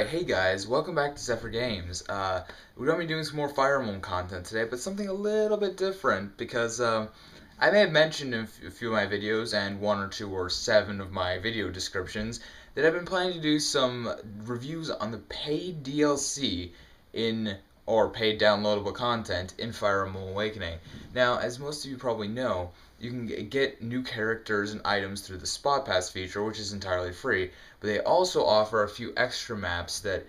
Hey guys, welcome back to XepherGames. We're going to be doing some more Fire Emblem content today, but something a little bit different because I may have mentioned in a few of my videos and one or two or seven of my video descriptions that I've been planning to do some reviews on the paid DLC in or paid downloadable content in Fire Emblem Awakening. Now, as most of you probably know, you can get new characters and items through the Spot Pass feature, which is entirely free, but they also offer a few extra maps that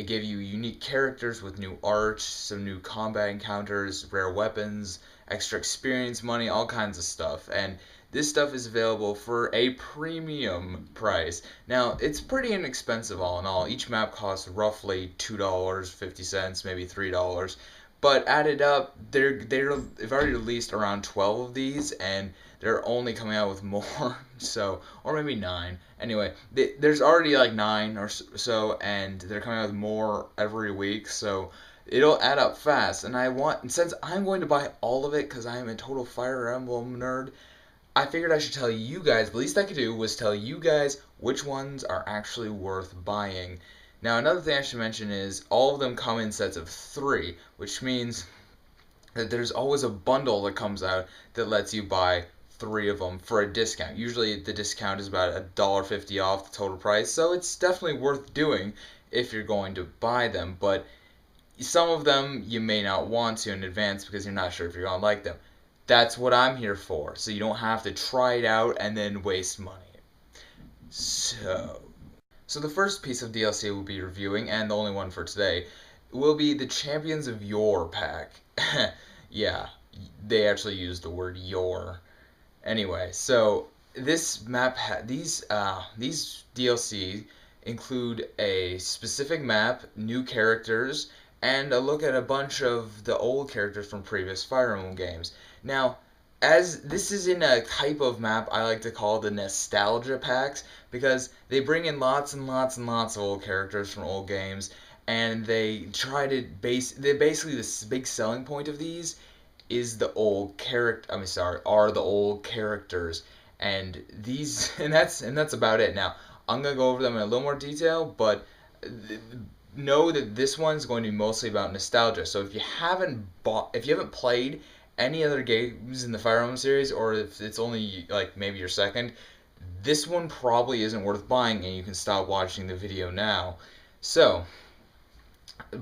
give you unique characters with new art, some new combat encounters, rare weapons, extra experience money, all kinds of stuff. And this stuff is available for a premium price. Now, it's pretty inexpensive all in all. Each map costs roughly $2.50, maybe $3. But added up, they've already released around 12 of these, and they're only coming out with more. So, or maybe 9. Anyway, there's already like 9 or so, and they're coming out with more every week. So it'll add up fast. And since I'm going to buy all of it because I am a total Fire Emblem nerd, I figured I should tell you guys. The least I could do was tell you guys which ones are actually worth buying. Now, another thing I should mention is all of them come in sets of 3, which means that there's always a bundle that comes out that lets you buy 3 of them for a discount. Usually the discount is about $1.50 off the total price, so it's definitely worth doing if you're going to buy them, but some of them you may not want to in advance because you're not sure if you're going to like them. That's what I'm here for, so you don't have to try it out and then waste money. So the first piece of DLC we'll be reviewing, and the only one for today, will be the Champions of Yore pack. Yeah, they actually used the word Yore. Anyway, so this map these DLC include a specific map, new characters, and a look at a bunch of the old characters from previous Fire Emblem games. Now, as this is in a type of map I like to call the nostalgia packs because they bring in lots and lots and lots of old characters from old games, and they try to basically the big selling point of these is the old character. Are the old characters, and these and that's about it. Now I'm gonna go over them in a little more detail, but know that this one's going to be mostly about nostalgia. So if you haven't played any other games in the Fire Emblem series, or if it's only like maybe your second, this one probably isn't worth buying, and you can stop watching the video now. So,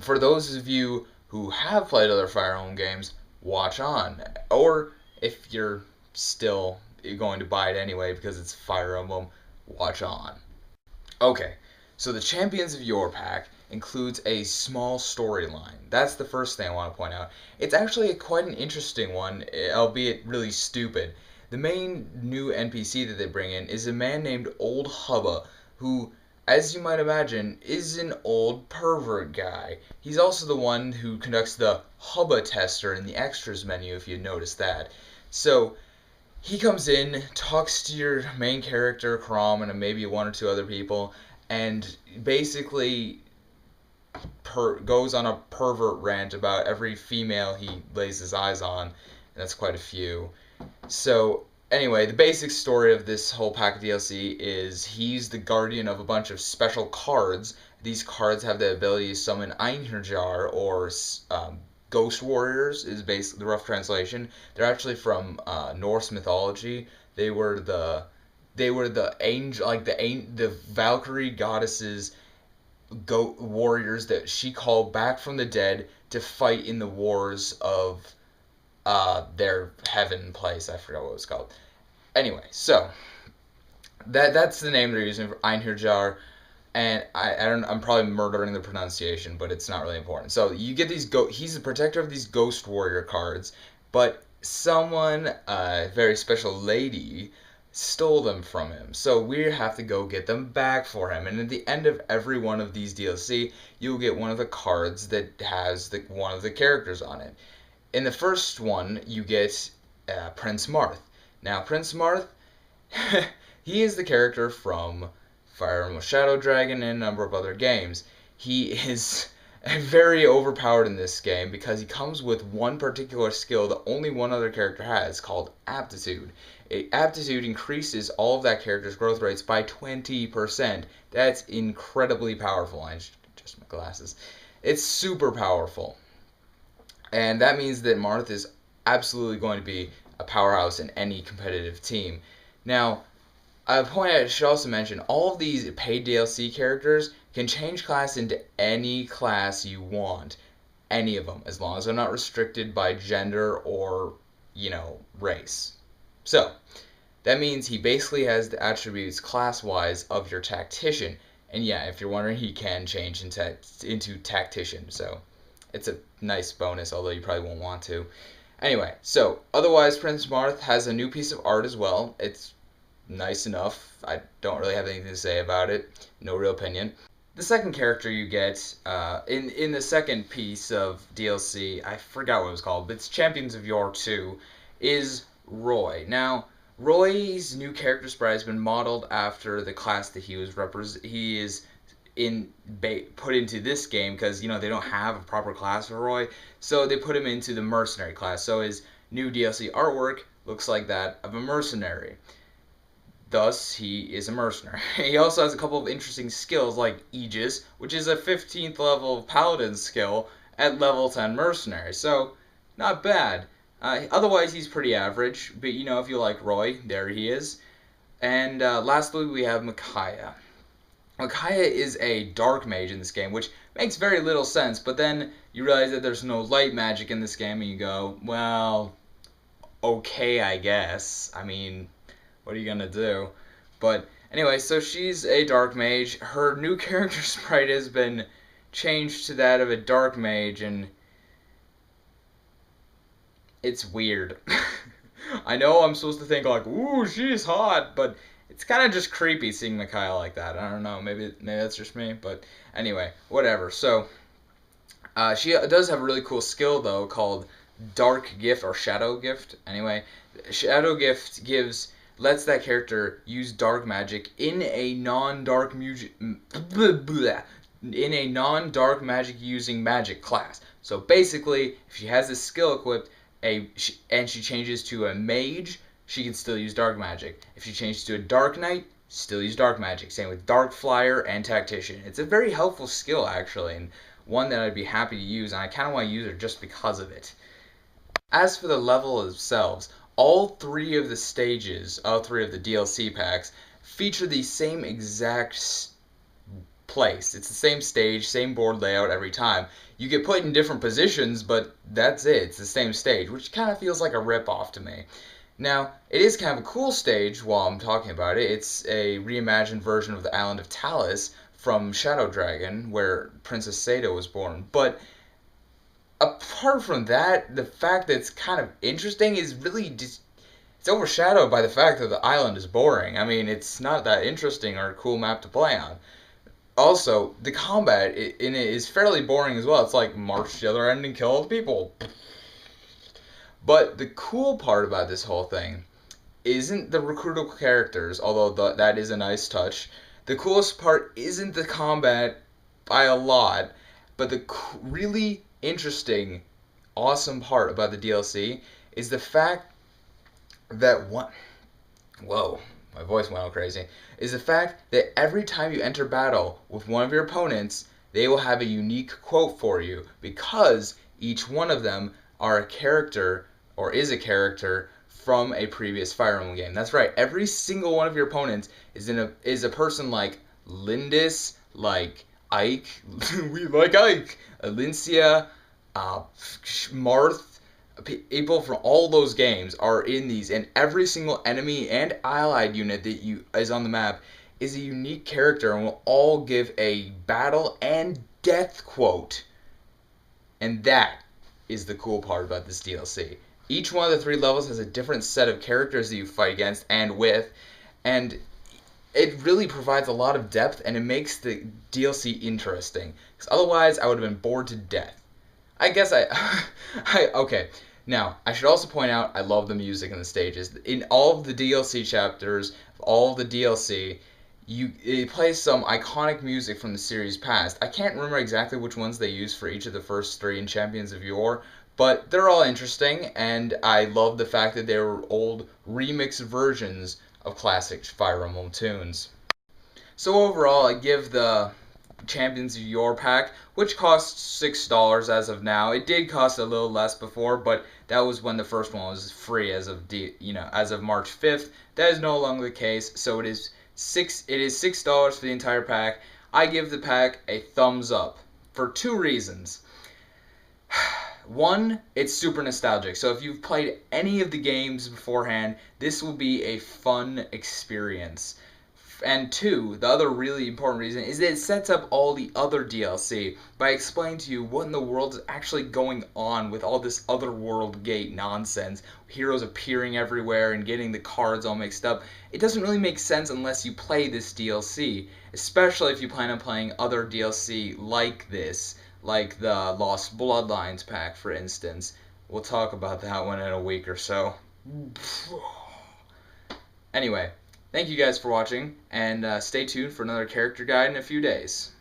for those of you who have played other Fire Emblem games, watch on. Or if you're still going to buy it anyway because it's Fire Emblem, watch on. Okay, so the Champions of Yore pack includes a small storyline. That's the first thing I want to point out. It's actually quite an interesting one, albeit really stupid. The main new NPC that they bring in is a man named Old Hubba, who, as you might imagine, is an old pervert guy. He's also the one who conducts the Hubba tester in the extras menu, if you notice that. So, he comes in, talks to your main character, Crom, and maybe one or two other people, and basically goes on a pervert rant about every female he lays his eyes on, and that's quite a few. So, anyway, the basic story of this whole pack of DLC is he's the guardian of a bunch of special cards. These cards have the ability to summon Einherjar, or ghost warriors, is basically the rough translation. They're actually from Norse mythology. They were the angel, like the Valkyrie goddesses, warriors that she called back from the dead to fight in the wars of their heaven place. I forgot what it was called. Anyway, so that's the name they're using for Einherjar, and I'm probably murdering the pronunciation, but it's not really important. So you get these he's the protector of these ghost warrior cards, but someone, a very special lady, stole them from him. So we have to go get them back for him. And at the end of every one of these DLC, you'll get one of the cards that has one of the characters on it. In the first one, you get Prince Marth. Now, Prince Marth, he is the character from Fire Emblem Shadow Dragon and a number of other games. He is very overpowered in this game because he comes with one particular skill that only one other character has, called Aptitude. Aptitude increases all of that character's growth rates by 20%. That's incredibly powerful, Just my glasses. It's super powerful. And that means that Marth is absolutely going to be a powerhouse in any competitive team. Now, I should also mention all of these paid DLC characters can change class into any class you want, any of them, as long as they're not restricted by gender or race. So that means he basically has the attributes class-wise of your tactician, and yeah, if you're wondering, he can change into tactician. So it's a nice bonus, although you probably won't want to. Anyway, so otherwise, Prince Marth has a new piece of art as well. It's nice enough. I don't really have anything to say about it. No real opinion. The second character you get in the second piece of DLC, I forgot what it was called, but it's Champions of Yore 2, is Roy. Now, Roy's new character sprite has been modeled after the class that he is put into this game, because they don't have a proper class for Roy, so they put him into the mercenary class. So his new DLC artwork looks like that of a mercenary. Thus, he is a mercenary. He also has a couple of interesting skills like Aegis, which is a 15th level paladin skill at level 10 mercenary. So, not bad. Otherwise, he's pretty average, but if you like Roy, there he is. And lastly, we have Micaiah. Micaiah is a dark mage in this game, which makes very little sense, but then you realize that there's no light magic in this game, and you go, well, okay, I guess. I mean, what are you gonna do? But anyway, so she's a dark mage. Her new character sprite has been changed to that of a dark mage, and it's weird. I know I'm supposed to think like, ooh, she's hot, but it's kind of just creepy seeing Micaiah like that. I don't know, maybe that's just me, but anyway, whatever. So she does have a really cool skill though called Dark Gift or Shadow Gift. Anyway, Shadow Gift lets that character use dark magic in a non-dark magic using magic class. So basically, if she has this skill equipped and she changes to a mage, she can still use dark magic. If she changes to a dark knight, still use dark magic. Same with dark flyer and tactician. It's a very helpful skill actually, and one that I'd be happy to use, and I kind of want to use her just because of it. As for the level themselves, all three of the DLC packs feature the same exact place. It's the same stage, same board layout every time. You get put in different positions, but that's it. It's the same stage, which kind of feels like a rip-off to me. Now, it is kind of a cool stage while I'm talking about it. It's a reimagined version of the island of Talos from Shadow Dragon, where Princess Seda was born. But apart from that, the fact that it's kind of interesting is really just, it's overshadowed by the fact that the island is boring. I mean, it's not that interesting or a cool map to play on. Also, the combat in it is fairly boring as well. It's like march to the other end and kill all the people. But the cool part about this whole thing isn't the recruitable characters, although that is a nice touch. The coolest part isn't the combat by a lot, but the really interesting, awesome part about the DLC is the fact that whoa, my voice went all crazy, is the fact that every time you enter battle with one of your opponents, they will have a unique quote for you, because each one of them are a character, or is a character, from a previous Fire Emblem game. That's right, every single one of your opponents is a person like Lindis, like Ike, we like Ike, Alincia, Marth. People from all those games are in these, and every single enemy and allied unit that is on the map is a unique character and will all give a battle and death quote. And that is the cool part about this DLC. Each one of the 3 levels has a different set of characters that you fight against and with, and it really provides a lot of depth, and it makes the DLC interesting. Because otherwise, I would have been bored to death. I guess okay. Now, I should also point out, I love the music in the stages. In all of the DLC chapters, all of the DLC, it plays some iconic music from the series past. I can't remember exactly which ones they used for each of the first 3 in Champions of Yore, but they're all interesting, and I love the fact that they were old remixed versions of classic Fire Emblem tunes. So overall, I give the Champions of Yore pack, which costs $6 as of now. It did cost a little less before, but that was when the first one was free as of as of March 5th. That is no longer the case, so it is $6 for the entire pack. I give the pack a thumbs up for two reasons. One, it's super nostalgic. So if you've played any of the games beforehand, this will be a fun experience. And two, the other really important reason is that it sets up all the other DLC by explaining to you what in the world is actually going on with all this otherworld gate nonsense. Heroes appearing everywhere and getting the cards all mixed up. It doesn't really make sense unless you play this DLC, especially if you plan on playing other DLC like this, like the Lost Bloodlines pack, for instance. We'll talk about that one in a week or so. Anyway, thank you guys for watching, and stay tuned for another character guide in a few days.